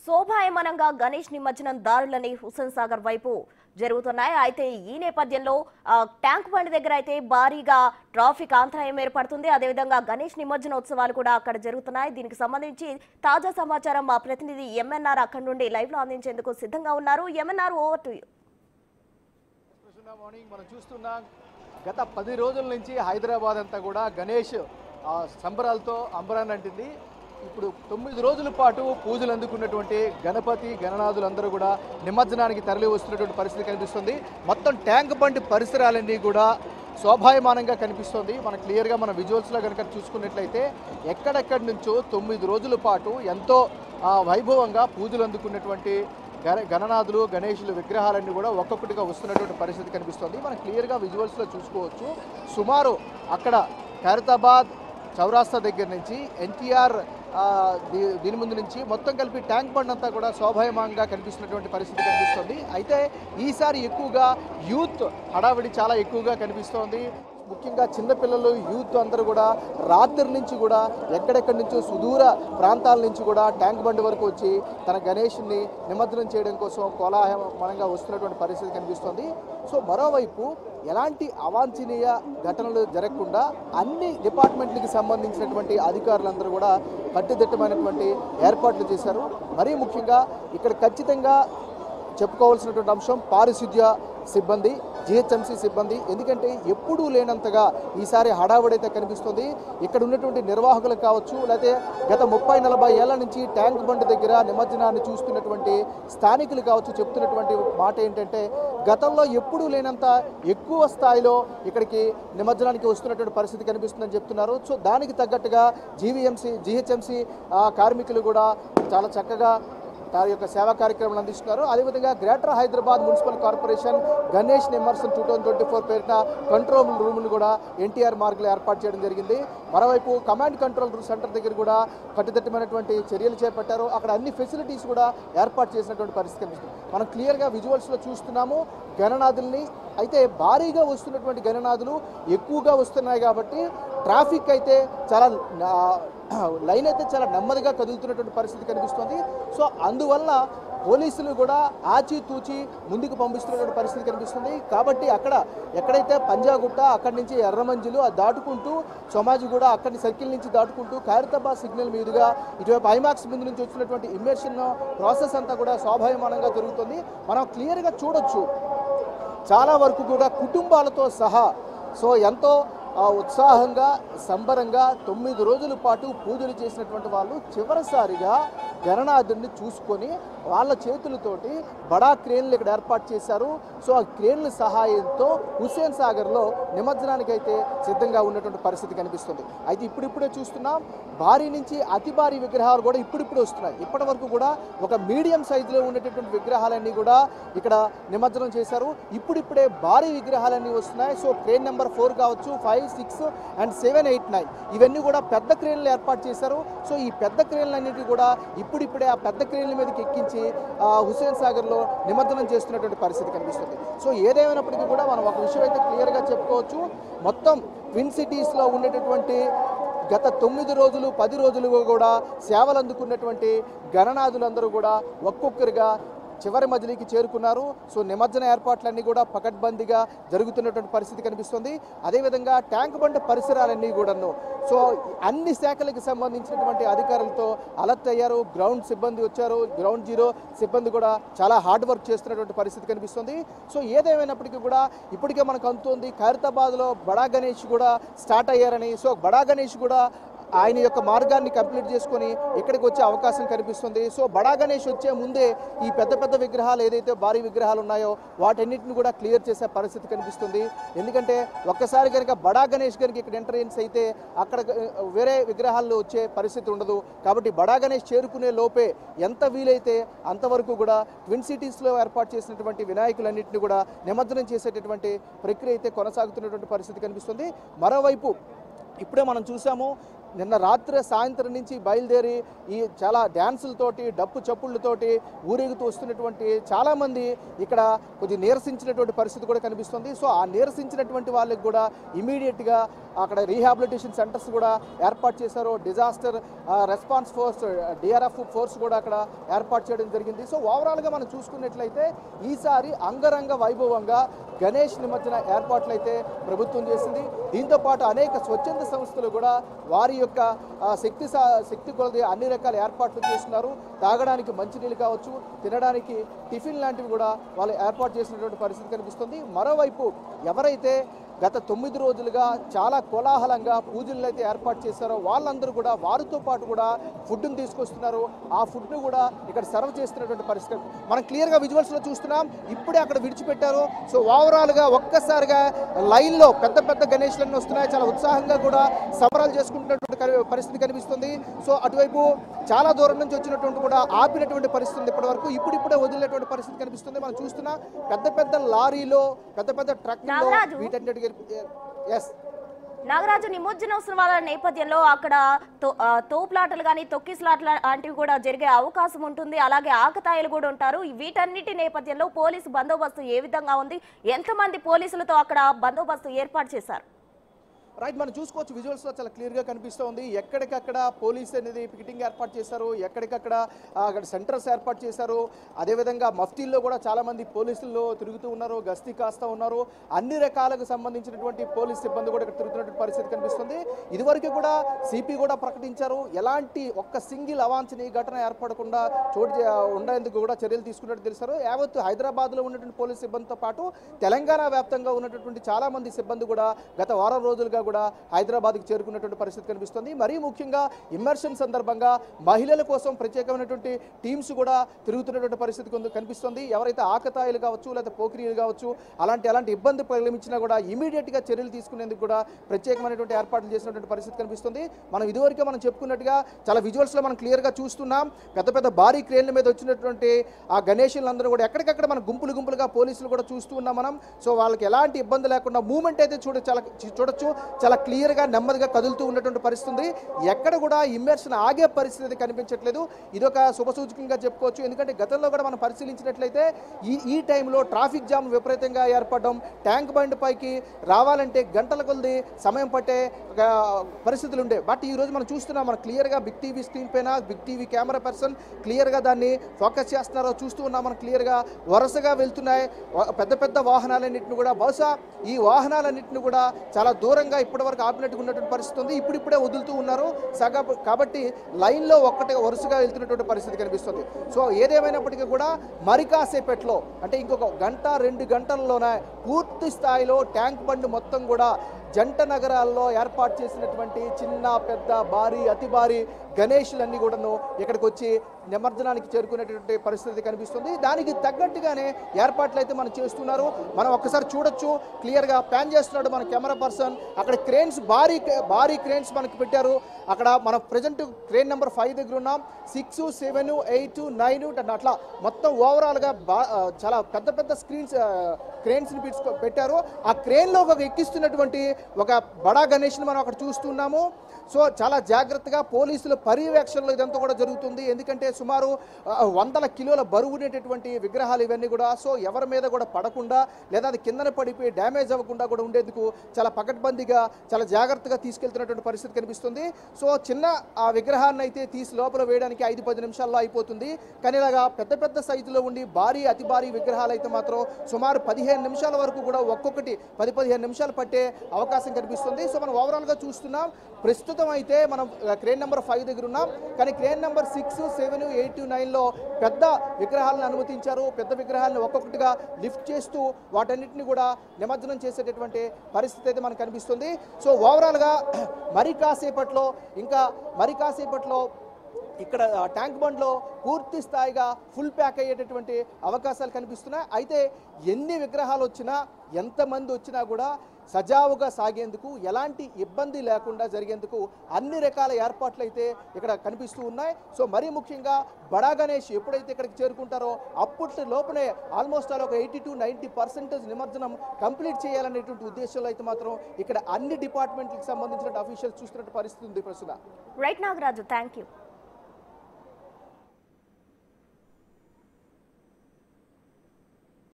శోభాయమానంగా గణేష్ నిమజ్జనం దారులని హుస్సేన్ సాగర్ వైపు జరుగుతున్నాయి. అయితే ఈ నేపథ్యంలో ట్యాంక్ బండ్ దగ్గర అయితే భారీగా ట్రాఫిక్ అంతరాయం ఏర్పడుతుంది. అదేవిధంగా గణేష్ నిమజ్జనోత్సవాలు కూడా అక్కడ జరుగుతున్నాయి. దీనికి సంబంధించి తాజా సమాచారం మా ప్రతినిధి ఎంఎన్ఆర్ అక్కడి నుండి లైవ్ లో అందించేందుకు సిద్ధంగా ఉన్నారు. MNR, over to you. మనం చూస్తున్నాం గత 10 రోజుల నుంచి హైదరాబాద్ అంతా కూడా గణేష్ సంబరాలతో అంబరాన్ని అంటింది. ఇప్పుడు 9 రోజుల పాటు పూజలు అందుకున్నటువంటి గణపతి గణనాథులందరూ కూడా నిమజ్జనానికి తరలి వస్తున్నటువంటి పరిస్థితి కనిపిస్తుంది. మొత్తం ట్యాంక్ బండ్ పరిసరాలన్నీ కూడా శోభాయమానంగా కనిపిస్తుంది. మనం క్లియర్గా మన విజువల్స్లో కనుక చూసుకున్నట్లయితే ఎక్కడెక్కడి నుంచో 9 రోజుల పాటు ఎంతో వైభవంగా పూజలు అందుకున్నటువంటి గణనాథులు గణేషులు విగ్రహాలన్నీ కూడా ఒక్కొక్కటిగా వస్తున్నటువంటి పరిస్థితి కనిపిస్తుంది. మనం క్లియర్గా విజువల్స్లో చూసుకోవచ్చు. సుమారు అక్కడ ఖైరతాబాద్ చౌరాస్తా దగ్గర నుంచి ఎన్టీఆర్ దీని ముందు నుంచి మొత్తం కలిపి ట్యాంక్ బండ్ అంతా కూడా శోభాయమానంగా కనిపిస్తున్నటువంటి పరిస్థితి కనిపిస్తుంది. అయితే ఈసారి ఎక్కువగా యూత్ హడావిడి చాలా ఎక్కువగా కనిపిస్తోంది. ముఖ్యంగా చిన్నపిల్లలు యూత్ అందరూ కూడా రాత్రి నుంచి కూడా ఎక్కడెక్కడి నుంచో సుదూర ప్రాంతాల నుంచి కూడా ట్యాంక్ బండ్ వరకు వచ్చి తన గణేష్ని నిమజ్జనం చేయడం కోసం కోలాహలంగా వస్తున్నటువంటి పరిస్థితి కనిపిస్తోంది. సో మరోవైపు ఎలాంటి అవాంఛనీయ ఘటనలు జరగకుండా అన్ని డిపార్ట్మెంట్లకు సంబంధించినటువంటి అధికారులందరూ కూడా కట్టుదిట్టమైనటువంటి ఏర్పాట్లు చేశారు. మరీ ముఖ్యంగా ఇక్కడ ఖచ్చితంగా చెప్పుకోవాల్సినటువంటి అంశం పారిశుద్ధ్య సిబ్బంది, జిహెచ్ఎంసీ సిబ్బంది. ఎందుకంటే ఎప్పుడూ లేనంతగా ఈసారి హడావుడైతే కనిపిస్తుంది. ఇక్కడ ఉన్నటువంటి నిర్వాహకులు కావచ్చు, లేకపోతే గత 30-40 ఏళ్ల నుంచి ట్యాంక్ బండ్ దగ్గర నిమజ్జనాన్ని చూస్తున్నటువంటి స్థానికులు కావచ్చు చెప్తున్నటువంటి మాట ఏంటంటే గతంలో ఎప్పుడూ లేనంత ఎక్కువ స్థాయిలో ఇక్కడికి నిమజ్జనానికి వస్తున్నటువంటి పరిస్థితి కనిపిస్తుందని చెప్తున్నారు. సో దానికి తగ్గట్టుగా జిహెచ్ఎంసీ కార్మికులు కూడా చాలా చక్కగా వారి యొక్క సేవా కార్యక్రమాలు అందిస్తున్నారు. అదేవిధంగా greater Hyderabad municipal corporation Ganesh నిమజ్జనం 2024 పేరిట కంట్రోల్ రూమ్ను కూడా ఎన్టీఆర్ మార్గ్లో ఏర్పాటు చేయడం జరిగింది. మరోవైపు కమాండ్ కంట్రోల్ సెంటర్ దగ్గర కూడా కట్టుదిట్టమైనటువంటి చర్యలు చేపట్టారు. అక్కడ అన్ని ఫెసిలిటీస్ కూడా ఏర్పాటు చేసినటువంటి పరిస్థితి కనిపిస్తుంది. మనం క్లియర్గా విజువల్స్లో చూస్తున్నాము గణనాథుల్ని. అయితే భారీగా వస్తున్నటువంటి గణనాథులు ఎక్కువగా వస్తున్నాయి కాబట్టి ట్రాఫిక్ అయితే చాలా లైన్ అయితే చాలా నెమ్మదిగా కదులుతున్నటువంటి పరిస్థితి కనిపిస్తుంది. సో అందువల్ల పోలీసులు కూడా ఆచితూచి ముందుకు పంపిస్తున్నటువంటి పరిస్థితి కనిపిస్తుంది. కాబట్టి ఎక్కడైతే పంజాగుట్ట అక్కడి నుంచి ఎర్రమంజిలు దాటుకుంటూ సోమాజిగూడ అక్కడి సర్కిల్ నుంచి దాటుకుంటూ ఖైరతాబాద్ సిగ్నల్ మీదుగా ఇటువైపు ఐమాక్స్ ముందు నుంచి వచ్చినటువంటి ఇమ్మర్షన్ ప్రాసెస్ అంతా కూడా శోభాయమానంగా జరుగుతుంది. మనం క్లియర్గా చూడొచ్చు చాలా వరకు కూడా కుటుంబాలతో సహా సో ఎంతో ఉత్సాహంగా సంబరంగా 9 రోజుల పాటు పూజలు చేసినటువంటి వాళ్ళు చివరిసారిగా గణనాథుడిని చూసుకొని వాళ్ళ చేతులతోటి బడా క్రేన్లు ఇక్కడ ఏర్పాటు చేశారు. సో ఆ క్రేన్ల సహాయంతో హుస్సేన్ సాగర్లో నిమజ్జనానికి అయితే సిద్ధంగా ఉన్నటువంటి పరిస్థితి కనిపిస్తుంది. అయితే ఇప్పుడిప్పుడే చూస్తున్నాం భారీ నుంచి అతి భారీ విగ్రహాలు కూడా ఇప్పుడిప్పుడు వస్తున్నాయి. ఇప్పటి వరకు కూడా ఒక మీడియం సైజులో ఉన్నటువంటి విగ్రహాలన్నీ కూడా ఇక్కడ నిమజ్జనం చేశారు. ఇప్పుడిప్పుడే భారీ విగ్రహాలన్నీ వస్తున్నాయి. సో క్రేన్ నెంబర్ 4 కావచ్చు, 5, 6 and 7, 8, 9 ఇవన్నీ కూడా పెద్ద క్రేన్లు ఏర్పాటు చేశారు. సో ఈ పెద్ద క్రేన్లన్నిటి కూడా ఇప్పుడిప్పుడే ఆ పెద్ద క్రేన్ల మీదకి ఎక్కించి హుస్సేన్ సాగర్లో నిమజ్జనం చేస్తున్నటువంటి పరిస్థితి కనిపిస్తుంది. సో ఏదేమైనప్పటికీ కూడా మనం ఒక విషయం అయితే క్లియర్గా చెప్పుకోవచ్చు. మొత్తం ట్విన్ సిటీస్లో ఉండేటటువంటి గత 9 రోజులు 10 రోజులుగా కూడా సేవలు అందుకున్నటువంటి గణనాథులందరూ కూడా ఒక్కొక్కరిగా చివరి మజిలీకి చేరుకున్నారు. సో నిమజ్జన ఏర్పాట్లన్నీ కూడా పకడ్బందీగా జరుగుతున్నటువంటి పరిస్థితి కనిపిస్తుంది. అదేవిధంగా ట్యాంక్ బండ్ పరిసరాలన్నీ కూడాను సో అన్ని శాఖలకు సంబంధించినటువంటి అధికారులతో అలర్ట్ అయ్యారు. గ్రౌండ్ సిబ్బంది వచ్చారు, గ్రౌండ్ జీరో సిబ్బంది కూడా చాలా హార్డ్ వర్క్ చేస్తున్నటువంటి పరిస్థితి కనిపిస్తుంది. సో ఏదేమైనప్పటికీ కూడా ఇప్పటికే మనకు అందుతోంది ఖైరతాబాద్లో బడా గణేష్ కూడా స్టార్ట్ అయ్యారని. సో బడా గణేష్ కూడా ఆయన యొక్క మార్గాన్ని కంప్లీట్ చేసుకొని ఇక్కడికి వచ్చే అవకాశం కనిపిస్తుంది. సో బడా గణేష్ వచ్చే ముందే ఈ పెద్ద పెద్ద విగ్రహాలు ఏదైతే భారీ విగ్రహాలు ఉన్నాయో వాటన్నిటిని కూడా క్లియర్ చేసే పరిస్థితి కనిపిస్తుంది. ఎందుకంటే ఒక్కసారి కనుక బడా గణేష్ కనుక ఇక్కడ ఎంట్రన్స్ అయితే అక్కడ వేరే విగ్రహాల్లో వచ్చే పరిస్థితి ఉండదు. కాబట్టి బడా గణేష్ చేరుకునే లోపే ఎంత వీలైతే అంతవరకు కూడా ట్విన్ సిటీస్లో ఏర్పాటు చేసినటువంటి వినాయకులన్నింటినీ కూడా నిమజ్జనం చేసేటటువంటి ప్రక్రియ అయితే కొనసాగుతున్నటువంటి పరిస్థితి కనిపిస్తుంది. మరోవైపు ఇప్పుడే మనం చూసాము నిన్న రాత్రి సాయంత్రం నుంచి బయలుదేరి ఈ చాలా డ్యాన్సులతోటి డప్పు చప్పుళ్ళతోటి ఊరేగుతూ వస్తున్నటువంటి చాలామంది ఇక్కడ కొద్దిగా నీరసించినటువంటి పరిస్థితి కూడా కనిపిస్తుంది. సో ఆ నీరసించినటువంటి వాళ్ళకి కూడా ఇమీడియట్గా అక్కడ రీహాబిలిటేషన్ సెంటర్స్ కూడా ఏర్పాటు చేశారు. Disaster response force DRF force కూడా అక్కడ ఏర్పాటు చేయడం జరిగింది. సో ఓవరాల్గా మనం చూసుకున్నట్లయితే ఈసారి అంగరంగ వైభవంగా గణేష్ నిమజ్జన ఏర్పాట్లు అయితే ప్రభుత్వం చేసింది. దీంతోపాటు అనేక స్వచ్ఛంద సంస్థలు కూడా వారి యొక్క శక్తి కొలది అన్ని రకాల ఏర్పాట్లు చేస్తున్నారు. తాగడానికి మంచినీళ్ళు కావచ్చు, తినడానికి టిఫిన్ లాంటివి కూడా వాళ్ళు ఏర్పాటు చేసినటువంటి పరిస్థితి కనిపిస్తుంది. మరోవైపు ఎవరైతే గత 9 రోజులుగా చాలా కోలాహలంగా పూజలు అయితే ఏర్పాటు చేశారో వాళ్ళందరూ కూడా వారితో పాటు కూడా ఫుడ్ని తీసుకొస్తున్నారు. ఆ ఫుడ్ను కూడా ఇక్కడ సర్వ్ చేస్తున్నటువంటి పరిస్థితి మనం క్లియర్గా విజువల్స్లో చూస్తున్నాం. ఇప్పుడే అక్కడ విడిచిపెట్టారు. సో ఓవరాల్గా ఒక్కసారిగా లైన్లో పెద్ద పెద్ద గణేష్లన్నీ వస్తున్నాయి. చాలా ఉత్సాహంగా కూడా సంబరాలు చేసుకుంటున్నటువంటి పరిస్థితి కనిపిస్తుంది. సో అటువైపు చాలా దూరం నుంచి వచ్చినటువంటి కూడా ఆపినటువంటి పరిస్థితి ఇప్పటి వరకు ఇప్పుడిప్పుడే వదిలేటువంటి పరిస్థితి కనిపిస్తుంది. మనం చూస్తున్నా పెద్ద పెద్ద లారీలో పెద్ద పెద్ద ట్రక్లో వీటన్నిటి నాగరాజు నిమజ్జనోత్సవాల నేపథ్యంలో అక్కడ తోపులాటలు కానీ తొక్కిసలాటలు లాంటివి కూడా జరిగే అవకాశం ఉంటుంది. అలాగే ఆకతాయిలు కూడా ఉంటారు. వీటన్నిటి నేపథ్యంలో పోలీసు బందోబస్తు ఏ విధంగా ఉంది? ఎంతమంది పోలీసులతో అక్కడ బందోబస్తు ఏర్పాటు చేశారు? రైట్, మనం చూసుకోవచ్చు విజువల్స్లో చాలా క్లియర్గా కనిపిస్తూ ఉంది. ఎక్కడికక్కడ పోలీస్ అనేది పికెటింగ్ ఏర్పాటు చేశారు, ఎక్కడికక్కడ అక్కడ సెంటర్స్ ఏర్పాటు చేశారు. అదేవిధంగా మఫ్తీల్లో కూడా చాలామంది పోలీసులు తిరుగుతూ ఉన్నారు, గస్తీ కాస్తూ ఉన్నారు. అన్ని రకాలకు సంబంధించినటువంటి పోలీస్ సిబ్బంది కూడా ఇక్కడ తిరుగుతున్నటువంటి పరిస్థితి కనిపిస్తుంది. ఇదివరకు కూడా సిపి కూడా ప్రకటించారు ఎలాంటి ఒక్క సింగిల్ అవాంఛనీయ ఘటన ఏర్పడకుండా ఉండేందుకు కూడా చర్యలు తీసుకున్నట్టు తెలిసారు. యావత్తు హైదరాబాద్లో ఉన్నటువంటి పోలీస్ సిబ్బందితో పాటు తెలంగాణ వ్యాప్తంగా ఉన్నటువంటి చాలామంది సిబ్బంది కూడా గత వారం రోజులుగా కూడా హైదరాబాద్కి చేరుకున్నటువంటి పరిస్థితి కనిపిస్తుంది. మరీ ముఖ్యంగా ఇమ్మర్షన్ సందర్భంగా మహిళల కోసం ప్రత్యేకమైనటువంటి టీమ్స్ కూడా తిరుగుతున్నటువంటి పరిస్థితి కనిపిస్తుంది. ఎవరైతే ఆకతాయిలు కావచ్చు లేదా పోకిరీలు కావచ్చు అలాంటి ఇబ్బంది పరిగణించినా కూడా ఇమీడియట్గా చర్యలు తీసుకునేందుకు కూడా ప్రత్యేకమైనటువంటి ఏర్పాట్లు చేసినటువంటి పరిస్థితి కనిపిస్తుంది. మనం ఇదివరకే మనం చెప్పుకున్నట్టుగా చాలా విజువల్స్లో మనం క్లియర్గా చూస్తున్నాం. పెద్ద పెద్ద భారీ క్రేన్ల మీద వచ్చినటువంటి ఆ గణేషులందరూ కూడా ఎక్కడికక్కడ మనం గుంపులుగా పోలీసులు కూడా చూస్తూ ఉన్నాం మనం. సో వాళ్ళకి ఎలాంటి ఇబ్బంది లేకుండా మూమెంట్ అయితే చూడొచ్చు. చాలా క్లియర్గా నెమ్మదిగా కదులుతూ ఉన్నటువంటి పరిస్థితి. ఎక్కడ కూడా ఇమ్మర్షన్ ఆగే పరిస్థితి కనిపించట్లేదు. ఇదొక శుభసూచకంగా చెప్పుకోవచ్చు. ఎందుకంటే గతంలో కూడా మనం పరిశీలించినట్లయితే ఈ టైంలో ట్రాఫిక్ జామ్ విపరీతంగా ఏర్పడడం, ట్యాంక్ బండ్ పైకి రావాలంటే గంటల కొద్ది సమయం పట్టే పరిస్థితులు ఉండే. బట్ ఈరోజు మనం చూస్తున్నాం, మనం క్లియర్గా బిగ్ టీవీ స్క్రీన్ పైన బిగ్ టీవీ కెమెరా పర్సన్ క్లియర్గా దాన్ని ఫోకస్ చేస్తున్నారో చూస్తూ ఉన్నాం. మనం క్లియర్గా వరుసగా వెళ్తున్నాయి పెద్ద పెద్ద వాహనాలన్నింటిని కూడా. బహుశా ఈ వాహనాలన్నింటిని కూడా చాలా దూరంగా ఇప్పటివరకు ఆపినట్టుగా ఉన్నటువంటి పరిస్థితి ఉంది. ఇప్పుడిప్పుడే వదులుతూ ఉన్నారు కాబట్టి లైన్లో వరుసగా వెళ్తున్నటువంటి పరిస్థితి కనిపిస్తుంది. సో ఏదేమైనప్పటికీ కూడా మరి కాసేపట్లో అంటే ఇంకొక గంట 2 గంటల్లోనే పూర్తి స్థాయిలో ట్యాంక్ బండ్ మొత్తం కూడా జంట నగరాల్లో ఏర్పాటు చేసినటువంటి చిన్న పెద్ద భారీ అతి భారీ గణేషులన్నీ కూడాను ఇక్కడికి వచ్చి నిమజ్జనానికి చేరుకునేటువంటి పరిస్థితి కనిపిస్తుంది. దానికి తగ్గట్టుగానే ఏర్పాట్లు అయితే మనం చేస్తున్నారు. మనం ఒక్కసారి చూడొచ్చు, క్లియర్గా ప్యాన్ చేస్తున్నాడు మన కెమెరా పర్సన్. అక్కడ క్రేన్స్ భారీ క్రేన్స్ మనకు పెట్టారు. అక్కడ మనం ప్రజెంట్ క్రేన్ నెంబర్ 5 దగ్గర ఉన్నాం. 6, 7, 8, 9 అట్లా మొత్తం ఓవరాల్గా చాలా పెద్ద పెద్ద క్రేన్స్ని పెట్టారు. ఆ క్రేన్లో ఎక్కిస్తున్నటువంటి ఒక బడా గణేష్ని మనం అక్కడ చూస్తున్నాము. సో చాలా జాగ్రత్తగా పోలీసుల పర్యవేక్షణలో ఇదంతా కూడా జరుగుతుంది. ఎందుకంటే సుమారు 100 కిలోల బరువు ఉండేటటువంటి విగ్రహాలు ఇవన్నీ కూడా. సో ఎవరి మీద కూడా పడకుండా లేదా అది కిందన పడిపోయి డ్యామేజ్ అవ్వకుండా కూడా ఉండేందుకు చాలా పకడ్బందీగా చాలా జాగ్రత్తగా తీసుకెళ్తున్నటువంటి పరిస్థితి కనిపిస్తుంది. సో చిన్న ఆ విగ్రహాన్ని అయితే తీసి లోపల వేయడానికి 5-10 నిమిషాల్లో అయిపోతుంది. కానీ ఇలాగా పెద్ద పెద్ద సైజులో ఉండి అతి భారీ విగ్రహాలు అయితే మాత్రం సుమారు 15 నిమిషాల వరకు కూడా ఒక్కొక్కటి 10-15 నిమిషాలు పట్టే అవకాశం కనిపిస్తుంది. సో మనం ఓవరాల్గా చూస్తున్నాం. ప్రస్తుతం అయితే మనం క్రేన్ నెంబర్ 5 దగ్గర ఉన్నాం. కానీ క్రేన్ నెంబర్ 6, 7, 8, 9లో పెద్ద విగ్రహాలను అనుమతించారు. పెద్ద విగ్రహాలను ఒక్కొక్కటిగా లిఫ్ట్ చేస్తూ వాటన్నిటిని కూడా నిమజ్జనం చేసేటటువంటి పరిస్థితి అయితే మనకు కనిపిస్తుంది. సో ఓవరాల్గా మరి కాసేపట్లో ఇక్కడ ట్యాంక్ బండ్లో పూర్తి స్థాయిగా ఫుల్ ప్యాక్ అయ్యేటటువంటి అవకాశాలు కనిపిస్తున్నాయి. అయితే ఎన్ని విగ్రహాలు వచ్చినా ఎంతమంది వచ్చినా కూడా సజావుగా సాగేందుకు ఎలాంటి ఇబ్బంది లేకుండా జరిగేందుకు అన్ని రకాల ఏర్పాట్లు అయితే ఇక్కడ కనిపిస్తూ ఉన్నాయి. సో మరీ ముఖ్యంగా బడా గణేష్ ఎప్పుడైతే ఇక్కడికి చేరుకుంటారో అప్పటి లోపలే ఆల్మోస్ట్ అలా ఒక 80 to 90% నిమజ్జనం కంప్లీట్ చేయాలనేటువంటి ఉద్దేశంలో అయితే మాత్రం ఇక్కడ అన్ని డిపార్ట్మెంట్లకు సంబంధించిన అఫీషియల్స్ చూస్తున్నట్టు పరిస్థితి ఉంది ప్రస్తుతం. Right Nagaraju, thank you.